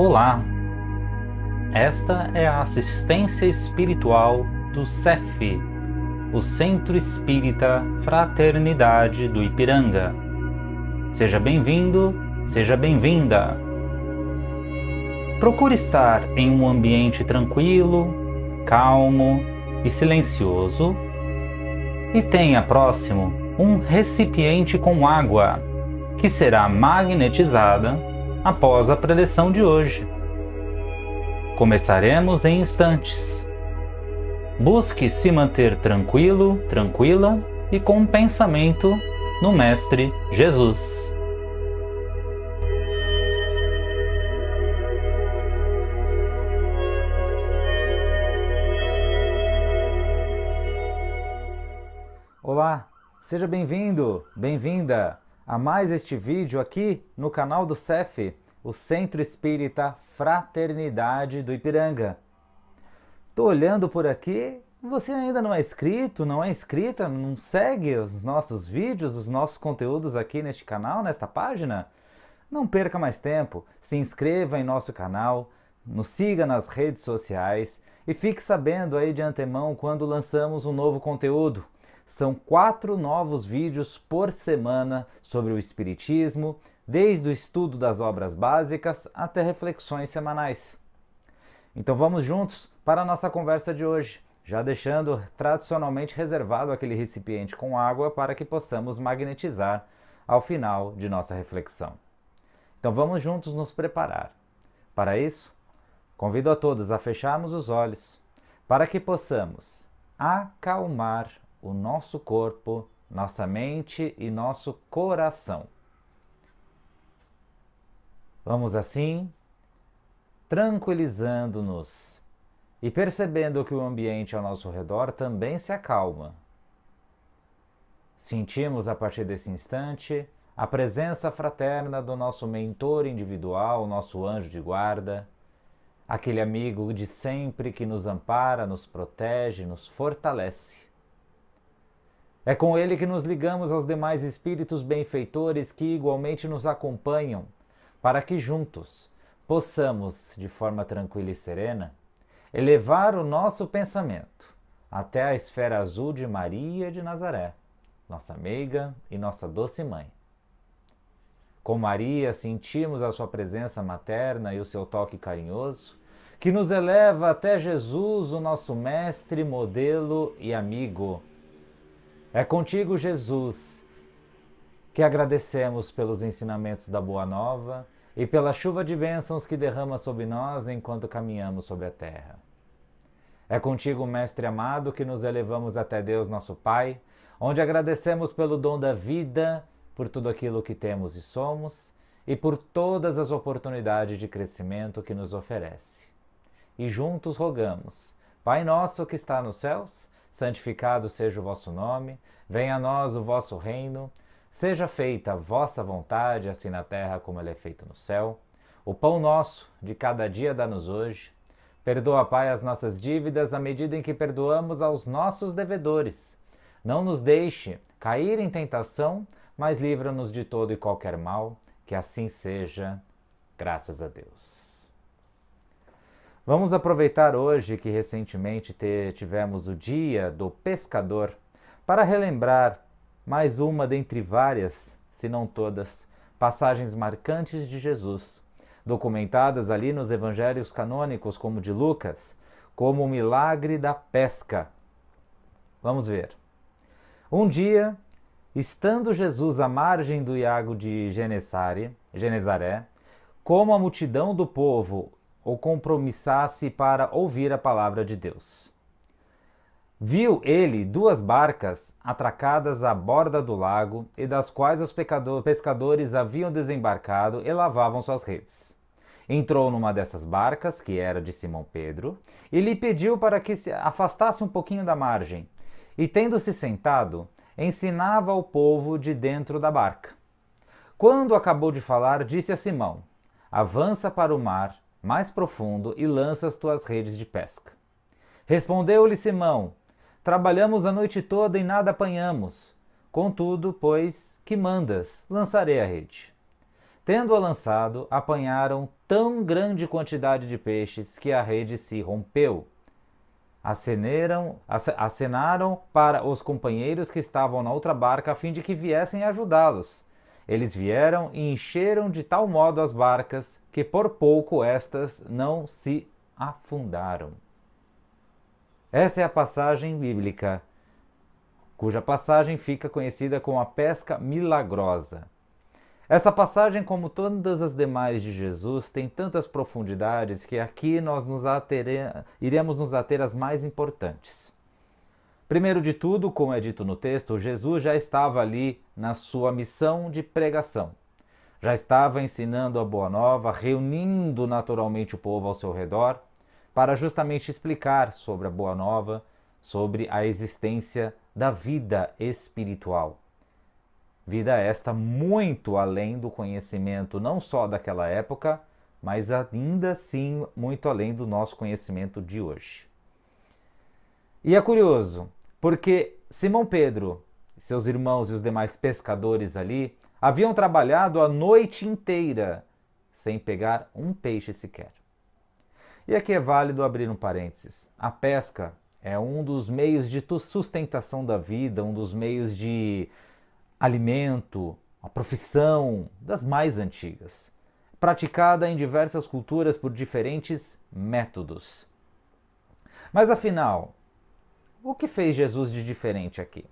Olá, esta é a assistência espiritual do CEF, o Centro Espírita Fraternidade do Ipiranga. Seja bem-vindo, seja bem-vinda. Procure estar em um ambiente tranquilo, calmo e silencioso e tenha próximo um recipiente com água, que será magnetizada após a preleção de hoje. Começaremos em instantes. Busque se manter tranquilo, tranquila e com um pensamento no Mestre Jesus. Olá, seja bem-vindo, bem-vinda a mais este vídeo aqui no canal do CEF, o Centro Espírita Fraternidade do Ipiranga. Tô olhando por aqui, você ainda não é inscrito, não é inscrita, não segue os nossos vídeos, os nossos conteúdos aqui neste canal, nesta página? Não perca mais tempo, se inscreva em nosso canal, nos siga nas redes sociais e fique sabendo aí de antemão quando lançamos um novo conteúdo. São 4 novos vídeos por semana sobre o Espiritismo, desde o estudo das obras básicas até reflexões semanais. Então vamos juntos para a nossa conversa de hoje, já deixando tradicionalmente reservado aquele recipiente com água para que possamos magnetizar ao final de nossa reflexão. Então vamos juntos nos preparar. Para isso, convido a todos a fecharmos os olhos para que possamos acalmar o nosso corpo, nossa mente e nosso coração. Vamos assim, tranquilizando-nos e percebendo que o ambiente ao nosso redor também se acalma. Sentimos a partir desse instante a presença fraterna do nosso mentor individual, nosso anjo de guarda, aquele amigo de sempre que nos ampara, nos protege, nos fortalece. É com ele que nos ligamos aos demais espíritos benfeitores que igualmente nos acompanham, para que juntos possamos, de forma tranquila e serena, elevar o nosso pensamento até a esfera azul de Maria de Nazaré, nossa meiga e nossa doce mãe. Com Maria sentimos a sua presença materna e o seu toque carinhoso, que nos eleva até Jesus, o nosso mestre, modelo e amigo. É contigo, Jesus, que agradecemos pelos ensinamentos da Boa Nova e pela chuva de bênçãos que derrama sobre nós enquanto caminhamos sobre a terra. É contigo, Mestre amado, que nos elevamos até Deus, nosso Pai, onde agradecemos pelo dom da vida, por tudo aquilo que temos e somos, e por todas as oportunidades de crescimento que nos oferece. E juntos rogamos, Pai nosso que está nos céus, santificado seja o vosso nome, venha a nós o vosso reino, seja feita a vossa vontade, assim na terra como ela é feita no céu. O pão nosso de cada dia dá-nos hoje. Perdoa, Pai, as nossas dívidas à medida em que perdoamos aos nossos devedores. Não nos deixe cair em tentação, mas livra-nos de todo e qualquer mal, que assim seja, graças a Deus. Vamos aproveitar hoje que recentemente tivemos o Dia do Pescador para relembrar mais uma dentre várias, se não todas, passagens marcantes de Jesus, documentadas ali nos evangelhos canônicos como de Lucas, como o milagre da pesca. Vamos ver. Um dia, estando Jesus à margem do Iago de Genezaré, como a multidão do povo o compromissasse para ouvir a palavra de Deus. Viu ele 2 barcas atracadas à borda do lago e das quais os pescadores haviam desembarcado e lavavam suas redes. Entrou numa dessas barcas, que era de Simão Pedro, e lhe pediu para que se afastasse um pouquinho da margem, e tendo-se sentado, ensinava ao povo de dentro da barca. Quando acabou de falar, disse a Simão: avança para o mar mais profundo e lança as tuas redes de pesca. Respondeu-lhe Simão: trabalhamos a noite toda e nada apanhamos. Contudo, pois, que mandas, lançarei a rede. Tendo-a lançado, apanharam tão grande quantidade de peixes que a rede se rompeu. Acenaram para os companheiros que estavam na outra barca a fim de que viessem ajudá-los. Eles vieram e encheram de tal modo as barcas que por pouco estas não se afundaram. Essa é a passagem bíblica, cuja passagem fica conhecida como a pesca milagrosa. Essa passagem, como todas as demais de Jesus, tem tantas profundidades que aqui nós iremos nos ater às mais importantes. Primeiro de tudo, como é dito no texto, Jesus já estava ali na sua missão de pregação. Já estava ensinando a Boa Nova, reunindo naturalmente o povo ao seu redor, para justamente explicar sobre a Boa Nova, sobre a existência da vida espiritual. Vida esta muito além do conhecimento não só daquela época, mas ainda assim muito além do nosso conhecimento de hoje. E é curioso, porque Simão Pedro, seus irmãos e os demais pescadores ali, haviam trabalhado a noite inteira sem pegar um peixe sequer. E aqui é válido abrir um parênteses. A pesca é um dos meios de sustentação da vida, um dos meios de alimento, a profissão das mais antigas, praticada em diversas culturas por diferentes métodos. Mas afinal, o que fez Jesus de diferente aqui?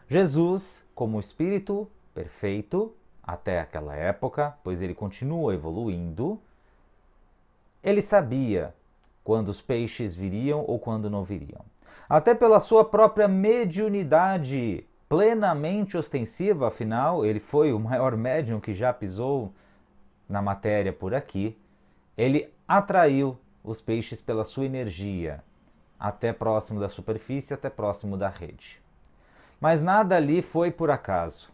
Jesus, como espírito perfeito, até aquela época, pois ele continua evoluindo, ele sabia quando os peixes viriam ou quando não viriam. Até pela sua própria mediunidade plenamente ostensiva, afinal, ele foi o maior médium que já pisou na matéria por aqui. Ele atraiu os peixes pela sua energia, até próximo da superfície, até próximo da rede. Mas nada ali foi por acaso.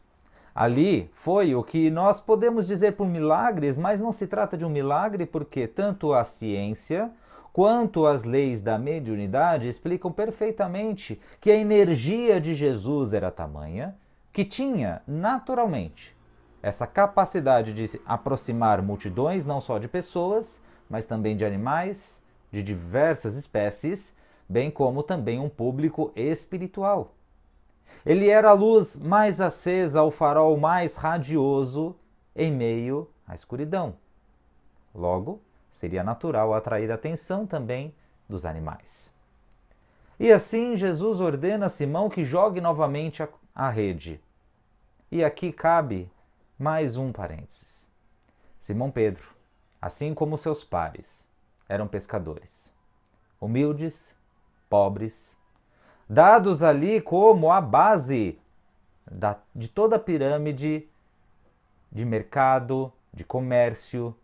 Ali foi o que nós podemos dizer por milagres, mas não se trata de um milagre porque tanto a ciência quanto as leis da mediunidade explicam perfeitamente que a energia de Jesus era tamanha que tinha, naturalmente, essa capacidade de se aproximar multidões, não só de pessoas, mas também de animais, de diversas espécies, bem como também um público espiritual. Ele era a luz mais acesa, o farol mais radioso em meio à escuridão. Logo, seria natural atrair a atenção também dos animais. E assim Jesus ordena a Simão que jogue novamente a rede. E aqui cabe mais um parênteses. Simão Pedro, assim como seus pares, eram pescadores, humildes, pobres, dados ali como a base de toda a pirâmide de mercado, de comércio,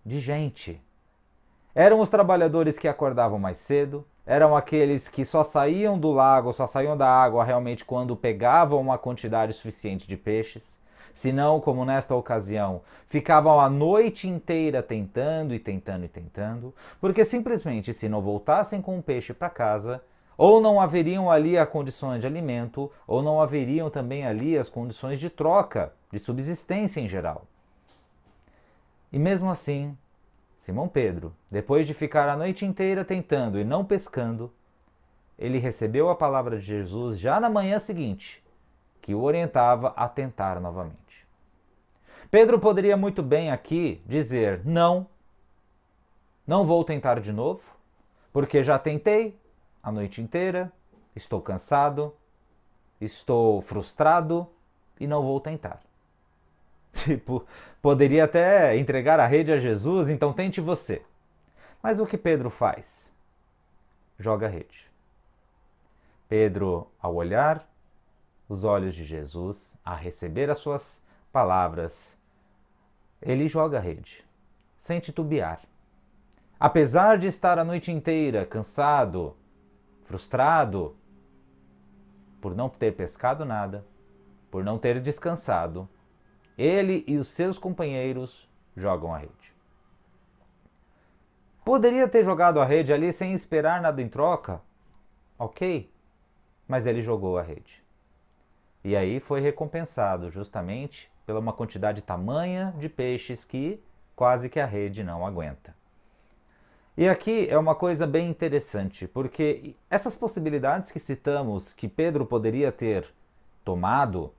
de gente. Eram os trabalhadores que acordavam mais cedo, eram aqueles que só saíam do lago, só saíam da água realmente quando pegavam uma quantidade suficiente de peixes. Se não, como nesta ocasião, ficavam a noite inteira tentando, porque simplesmente se não voltassem com o peixe para casa, ou não haveriam ali as condições de alimento, ou não haveriam também ali as condições de troca, de subsistência em geral. E mesmo assim, Simão Pedro, depois de ficar a noite inteira tentando e não pescando, ele recebeu a palavra de Jesus já na manhã seguinte, que o orientava a tentar novamente. Pedro poderia muito bem aqui dizer: não vou tentar de novo, porque já tentei a noite inteira, estou cansado, estou frustrado e não vou tentar. Poderia até entregar a rede a Jesus, então tente você. Mas o que Pedro faz? Joga a rede. Pedro, ao olhar os olhos de Jesus, a receber as suas palavras, ele joga a rede, sem titubear. Apesar de estar a noite inteira cansado, frustrado, por não ter pescado nada, por não ter descansado, ele e os seus companheiros jogam a rede. Poderia ter jogado a rede ali sem esperar nada em troca? Ok, mas ele jogou a rede. E aí foi recompensado justamente pela uma quantidade tamanha de peixes que quase que a rede não aguenta. E aqui é uma coisa bem interessante, porque essas possibilidades que citamos que Pedro poderia ter tomado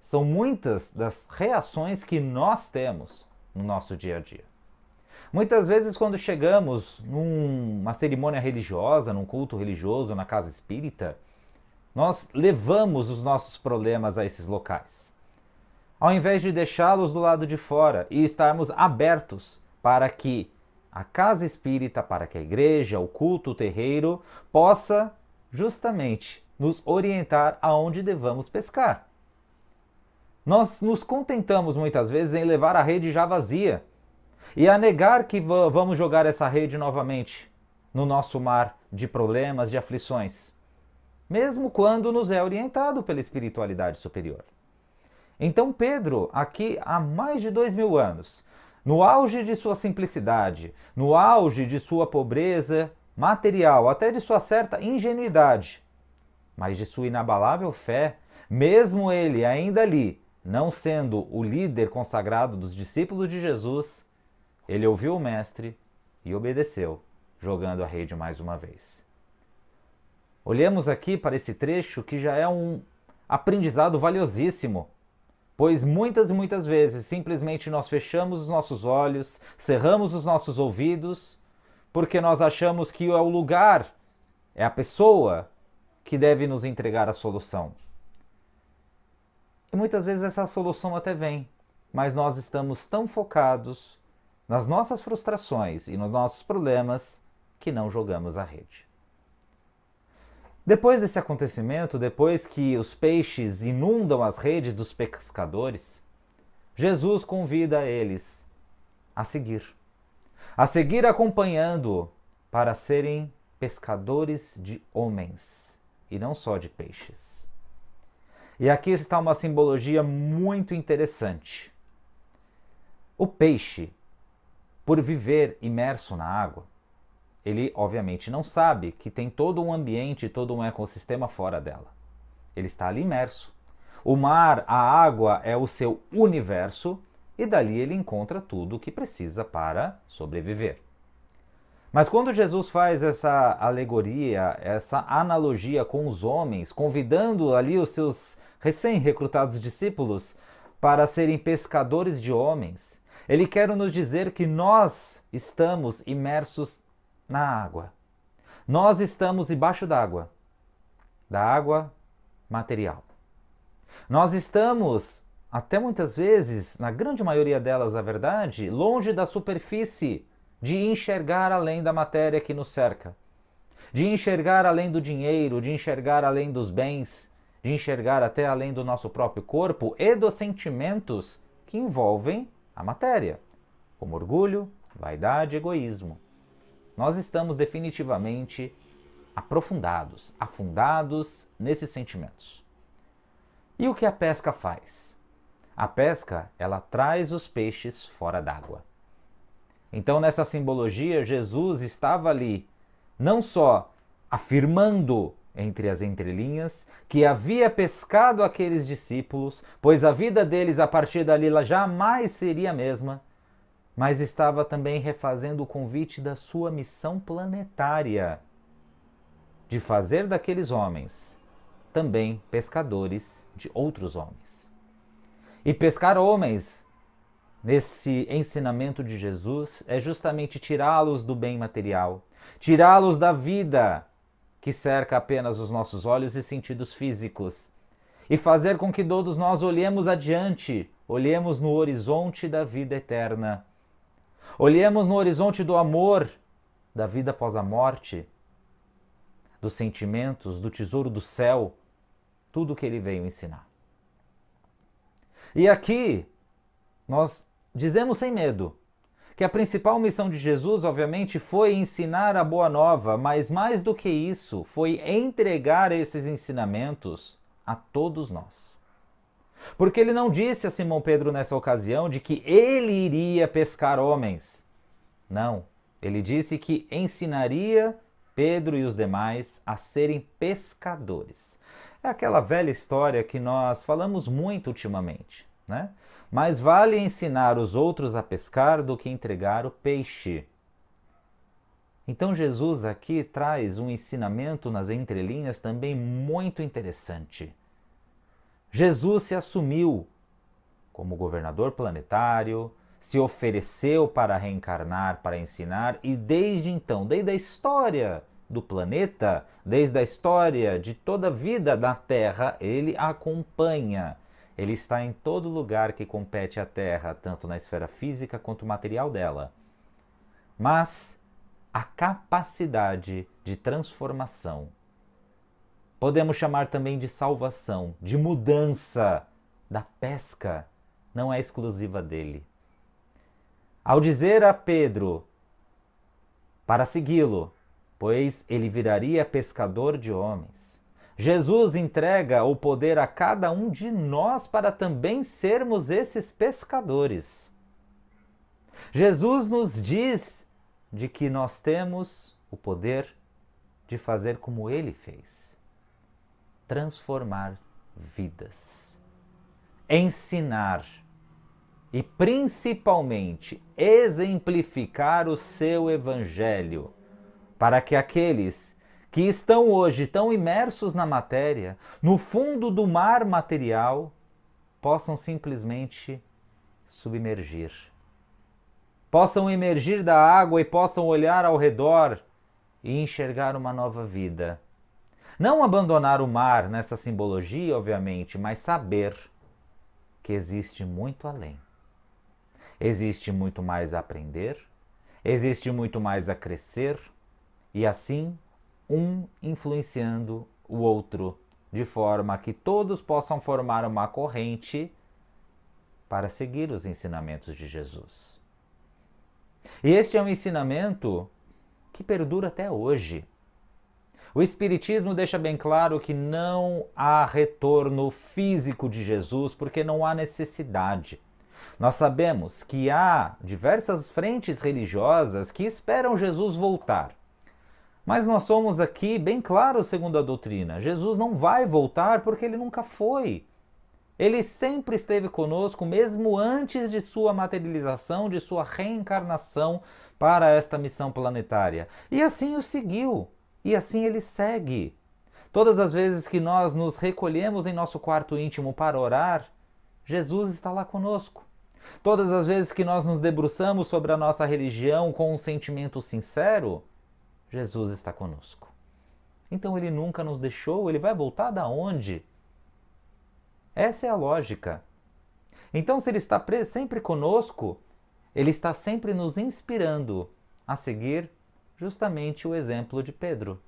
são muitas das reações que nós temos no nosso dia a dia. Muitas vezes, quando chegamos numa cerimônia religiosa, num culto religioso, na casa espírita, nós levamos os nossos problemas a esses locais, ao invés de deixá-los do lado de fora e estarmos abertos para que a casa espírita, para que a igreja, o culto, o terreiro, possa justamente nos orientar aonde devamos pescar. Nós nos contentamos muitas vezes em levar a rede já vazia e a negar que vamos jogar essa rede novamente no nosso mar de problemas, de aflições, mesmo quando nos é orientado pela espiritualidade superior. Então Pedro, aqui há mais de 2000 anos, no auge de sua simplicidade, no auge de sua pobreza material, até de sua certa ingenuidade, mas de sua inabalável fé, mesmo ele ainda ali, não sendo o líder consagrado dos discípulos de Jesus, ele ouviu o mestre e obedeceu, jogando a rede mais uma vez. Olhemos aqui para esse trecho que já é um aprendizado valiosíssimo, pois muitas e muitas vezes simplesmente nós fechamos os nossos olhos, cerramos os nossos ouvidos, porque nós achamos que é o lugar, é a pessoa que deve nos entregar a solução. E muitas vezes essa solução até vem, mas nós estamos tão focados nas nossas frustrações e nos nossos problemas que não jogamos a rede. Depois desse acontecimento, depois que os peixes inundam as redes dos pescadores, Jesus convida eles a seguir acompanhando para serem pescadores de homens e não só de peixes. E aqui está uma simbologia muito interessante. O peixe, por viver imerso na água, ele obviamente não sabe que tem todo um ambiente, todo um ecossistema fora dela. Ele está ali imerso. O mar, a água é o seu universo e dali ele encontra tudo o que precisa para sobreviver. Mas quando Jesus faz essa alegoria, essa analogia com os homens, convidando ali os seus recém-recrutados discípulos para serem pescadores de homens, ele quer nos dizer que nós estamos imersos na água. Nós estamos debaixo d'água, da água material. Nós estamos, até muitas vezes, na grande maioria delas, a verdade, longe da superfície de enxergar além da matéria que nos cerca, de enxergar além do dinheiro, de enxergar além dos bens, de enxergar até além do nosso próprio corpo e dos sentimentos que envolvem a matéria, como orgulho, vaidade e egoísmo. Nós estamos definitivamente afundados nesses sentimentos. E o que a pesca faz? A pesca, ela traz os peixes fora d'água. Então, nessa simbologia, Jesus estava ali, não só afirmando entre as entrelinhas que havia pescado aqueles discípulos, pois a vida deles a partir dali jamais seria a mesma, mas estava também refazendo o convite da sua missão planetária, de fazer daqueles homens também pescadores de outros homens. E pescar homens, nesse ensinamento de Jesus, é justamente tirá-los do bem material, tirá-los da vida que cerca apenas os nossos olhos e sentidos físicos, e fazer com que todos nós olhemos adiante, olhemos no horizonte da vida eterna, olhemos no horizonte do amor, da vida após a morte, dos sentimentos, do tesouro do céu, tudo o que ele veio ensinar. E aqui nós dizemos sem medo que a principal missão de Jesus, obviamente, foi ensinar a boa nova, mas mais do que isso, foi entregar esses ensinamentos a todos nós. Porque ele não disse a Simão Pedro nessa ocasião de que ele iria pescar homens. Não, ele disse que ensinaria Pedro e os demais a serem pescadores. É aquela velha história que nós falamos muito ultimamente. né? Mais vale ensinar os outros a pescar do que entregar o peixe. Então Jesus aqui traz um ensinamento nas entrelinhas também muito interessante. Jesus se assumiu como governador planetário, se ofereceu para reencarnar, para ensinar, e desde então, desde a história do planeta, desde a história de toda a vida na Terra, ele acompanha. Ele está em todo lugar que compete à Terra, tanto na esfera física quanto material dela. Mas a capacidade de transformação, podemos chamar também de salvação, de mudança da pesca, não é exclusiva dele. Ao dizer a Pedro para segui-lo, pois ele viraria pescador de homens, Jesus entrega o poder a cada um de nós para também sermos esses pescadores. Jesus nos diz de que nós temos o poder de fazer como ele fez: transformar vidas, ensinar e principalmente exemplificar o seu evangelho, para que aqueles que estão hoje tão imersos na matéria, no fundo do mar material, possam simplesmente submergir. Possam emergir da água e possam olhar ao redor e enxergar uma nova vida. Não abandonar o mar nessa simbologia, obviamente, mas saber que existe muito além. Existe muito mais a aprender, existe muito mais a crescer, e assim, um influenciando o outro, de forma que todos possam formar uma corrente para seguir os ensinamentos de Jesus. E este é um ensinamento que perdura até hoje. O Espiritismo deixa bem claro que não há retorno físico de Jesus, porque não há necessidade. Nós sabemos que há diversas frentes religiosas que esperam Jesus voltar. Mas nós somos aqui bem claros segundo a doutrina. Jesus não vai voltar porque ele nunca foi. Ele sempre esteve conosco, mesmo antes de sua materialização, de sua reencarnação para esta missão planetária. E assim o seguiu. E assim ele segue. Todas as vezes que nós nos recolhemos em nosso quarto íntimo para orar, Jesus está lá conosco. Todas as vezes que nós nos debruçamos sobre a nossa religião com um sentimento sincero, Jesus está conosco. Então ele nunca nos deixou, ele vai voltar da onde? Essa é a lógica. Então, se ele está sempre conosco, ele está sempre nos inspirando a seguir justamente o exemplo de Pedro.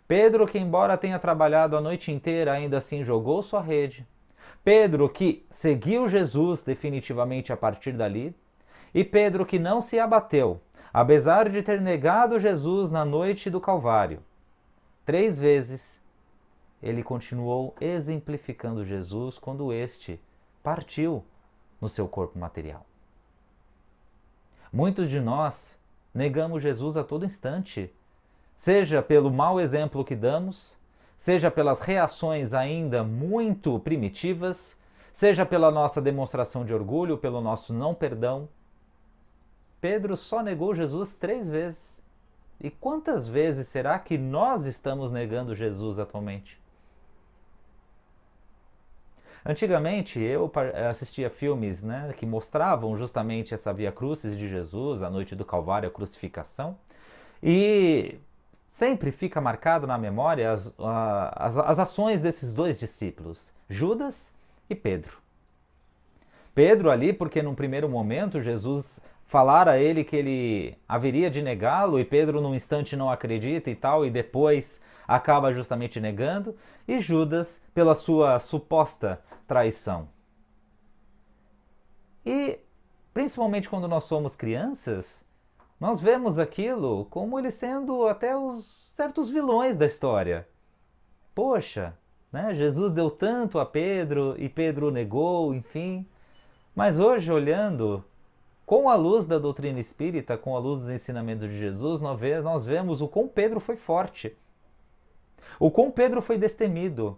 Pedro, que embora tenha trabalhado a noite inteira, ainda assim jogou sua rede. Pedro, que seguiu Jesus definitivamente a partir dali. E Pedro, que não se abateu, apesar de ter negado Jesus na noite do Calvário. 3 vezes ele continuou exemplificando Jesus quando este partiu no seu corpo material. Muitos de nós negamos Jesus a todo instante, seja pelo mau exemplo que damos, seja pelas reações ainda muito primitivas, seja pela nossa demonstração de orgulho, pelo nosso não perdão. Pedro só negou Jesus 3 vezes. E quantas vezes será que nós estamos negando Jesus atualmente? Antigamente eu assistia filmes, que mostravam justamente essa Via Crucis de Jesus, a noite do Calvário, a crucificação, e sempre fica marcado na memória as ações desses 2 discípulos, Judas e Pedro. Pedro ali, porque num primeiro momento Jesus falara a ele que ele haveria de negá-lo, e Pedro num instante não acredita e tal, e depois acaba justamente negando, e Judas pela sua suposta traição. E principalmente quando nós somos crianças, nós vemos aquilo como eles sendo até os certos vilões da história. Poxa, Jesus deu tanto a Pedro e Pedro negou, enfim. Mas hoje, olhando com a luz da doutrina espírita, com a luz dos ensinamentos de Jesus, nós vemos o quão Pedro foi forte, o quão Pedro foi destemido.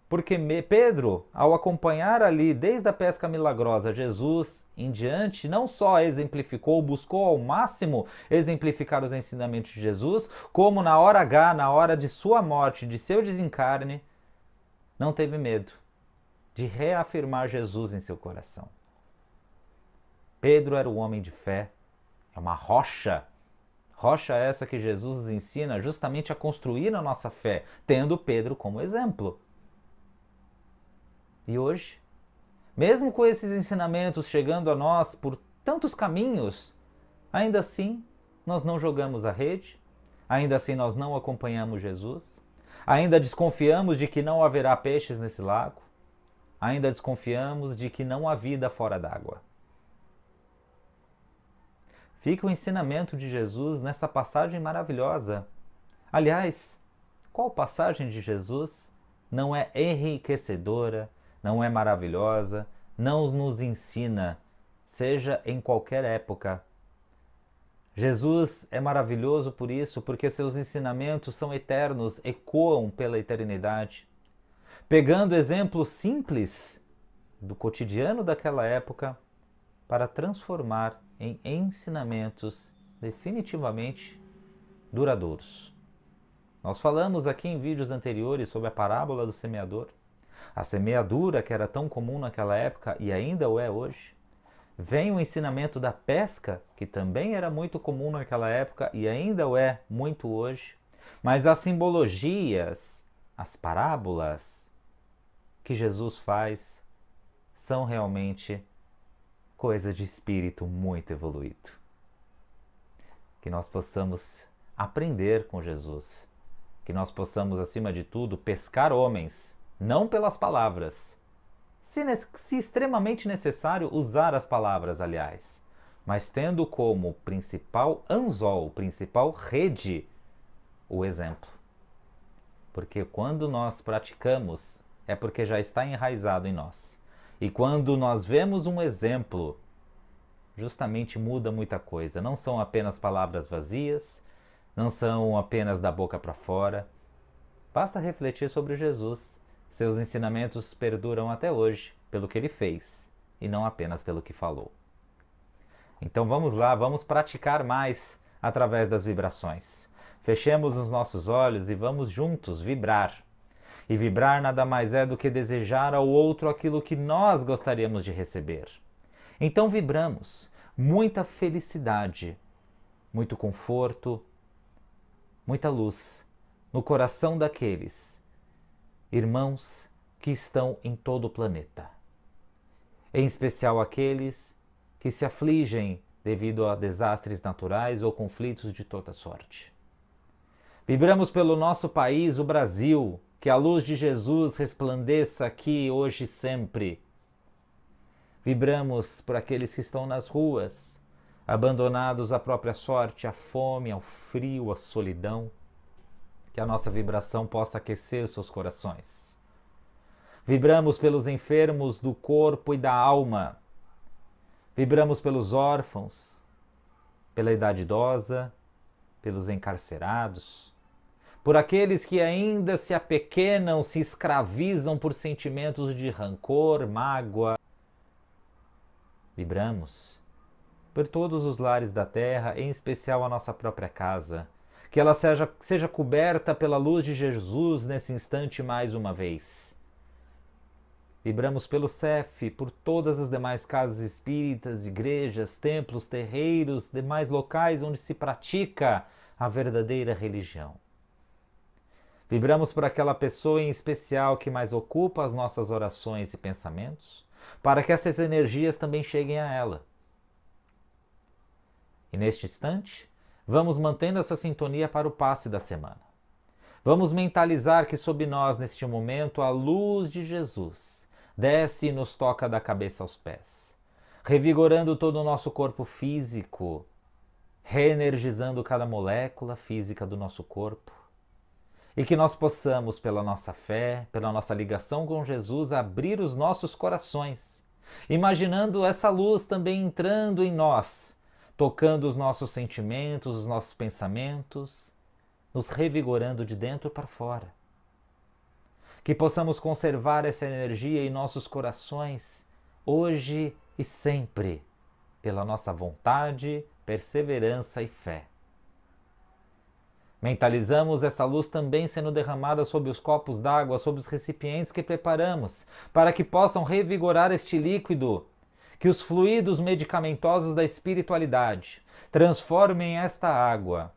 Porque Pedro, ao acompanhar ali desde a pesca milagrosa Jesus em diante, não só exemplificou, buscou ao máximo exemplificar os ensinamentos de Jesus, como na hora H, na hora de sua morte, de seu desencarne, não teve medo de reafirmar Jesus em seu coração. Pedro era o homem de fé, é uma rocha. Rocha essa que Jesus nos ensina justamente a construir a nossa fé, tendo Pedro como exemplo. E hoje, mesmo com esses ensinamentos chegando a nós por tantos caminhos, ainda assim nós não jogamos a rede, ainda assim nós não acompanhamos Jesus, ainda desconfiamos de que não haverá peixes nesse lago, ainda desconfiamos de que não há vida fora d'água. Fica o ensinamento de Jesus nessa passagem maravilhosa. Aliás, qual passagem de Jesus não é enriquecedora, não é maravilhosa, não nos ensina, seja em qualquer época? Jesus é maravilhoso por isso, porque seus ensinamentos são eternos, ecoam pela eternidade. Pegando exemplos simples do cotidiano daquela época para transformar em ensinamentos definitivamente duradouros. Nós falamos aqui em vídeos anteriores sobre a parábola do semeador. A semeadura, que era tão comum naquela época e ainda o é hoje. Vem o ensinamento da pesca, que também era muito comum naquela época e ainda o é muito hoje. Mas as simbologias, as parábolas que Jesus faz são realmente coisa de espírito muito evoluído. Que nós possamos aprender com Jesus, que nós possamos, acima de tudo, pescar homens, não pelas palavras, se extremamente necessário usar as palavras, aliás, mas tendo como principal anzol, principal rede, o exemplo. Porque quando nós praticamos, é porque já está enraizado em nós. E quando nós vemos um exemplo, justamente muda muita coisa. Não são apenas palavras vazias, não são apenas da boca para fora. Basta refletir sobre Jesus. Seus ensinamentos perduram até hoje pelo que ele fez e não apenas pelo que falou. Então vamos lá, vamos praticar mais através das vibrações. Fechemos os nossos olhos e vamos juntos vibrar. E vibrar nada mais é do que desejar ao outro aquilo que nós gostaríamos de receber. Então vibramos muita felicidade, muito conforto, muita luz no coração daqueles irmãos que estão em todo o planeta. Em especial aqueles que se afligem devido a desastres naturais ou conflitos de toda sorte. Vibramos pelo nosso país, o Brasil, que a luz de Jesus resplandeça aqui, hoje e sempre. Vibramos por aqueles que estão nas ruas, abandonados à própria sorte, à fome, ao frio, à solidão. Que a nossa vibração possa aquecer os seus corações. Vibramos pelos enfermos do corpo e da alma. Vibramos pelos órfãos, pela idade idosa, pelos encarcerados, por aqueles que ainda se apequenam, se escravizam por sentimentos de rancor, mágoa. Vibramos por todos os lares da terra, em especial a nossa própria casa. Que ela seja coberta pela luz de Jesus nesse instante mais uma vez. Vibramos pelo CEF, por todas as demais casas espíritas, igrejas, templos, terreiros, demais locais onde se pratica a verdadeira religião. Vibramos por aquela pessoa em especial que mais ocupa as nossas orações e pensamentos, para que essas energias também cheguem a ela. E neste instante, vamos mantendo essa sintonia para o passe da semana. Vamos mentalizar que sob nós, neste momento, a luz de Jesus desce e nos toca da cabeça aos pés, revigorando todo o nosso corpo físico, reenergizando cada molécula física do nosso corpo. E que nós possamos, pela nossa fé, pela nossa ligação com Jesus, abrir os nossos corações, imaginando essa luz também entrando em nós, tocando os nossos sentimentos, os nossos pensamentos, nos revigorando de dentro para fora. que possamos conservar essa energia em nossos corações, hoje e sempre, pela nossa vontade, perseverança e fé. Mentalizamos essa luz também sendo derramada sobre os copos d'água, sobre os recipientes que preparamos, para que possam revigorar este líquido, que os fluidos medicamentosos da espiritualidade transformem esta água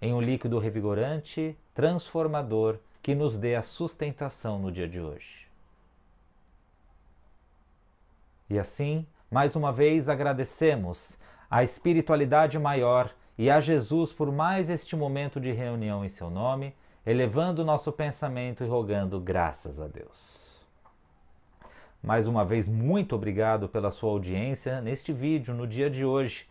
em um líquido revigorante, transformador, que nos dê a sustentação no dia de hoje. E assim, mais uma vez agradecemos à espiritualidade maior e a Jesus por mais este momento de reunião em seu nome, elevando o nosso pensamento e rogando graças a Deus. Mais uma vez, muito obrigado pela sua audiência neste vídeo, no dia de hoje.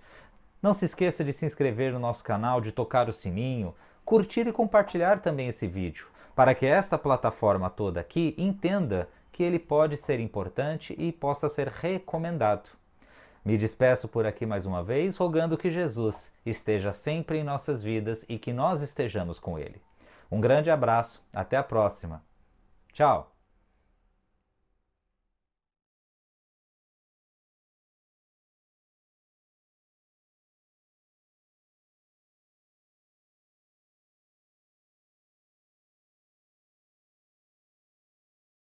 Não se esqueça de se inscrever no nosso canal, de tocar o sininho, curtir e compartilhar também esse vídeo, para que esta plataforma toda aqui entenda que ele pode ser importante e possa ser recomendado. Me despeço por aqui mais uma vez, rogando que Jesus esteja sempre em nossas vidas e que nós estejamos com Ele. Um grande abraço, até a próxima. Tchau!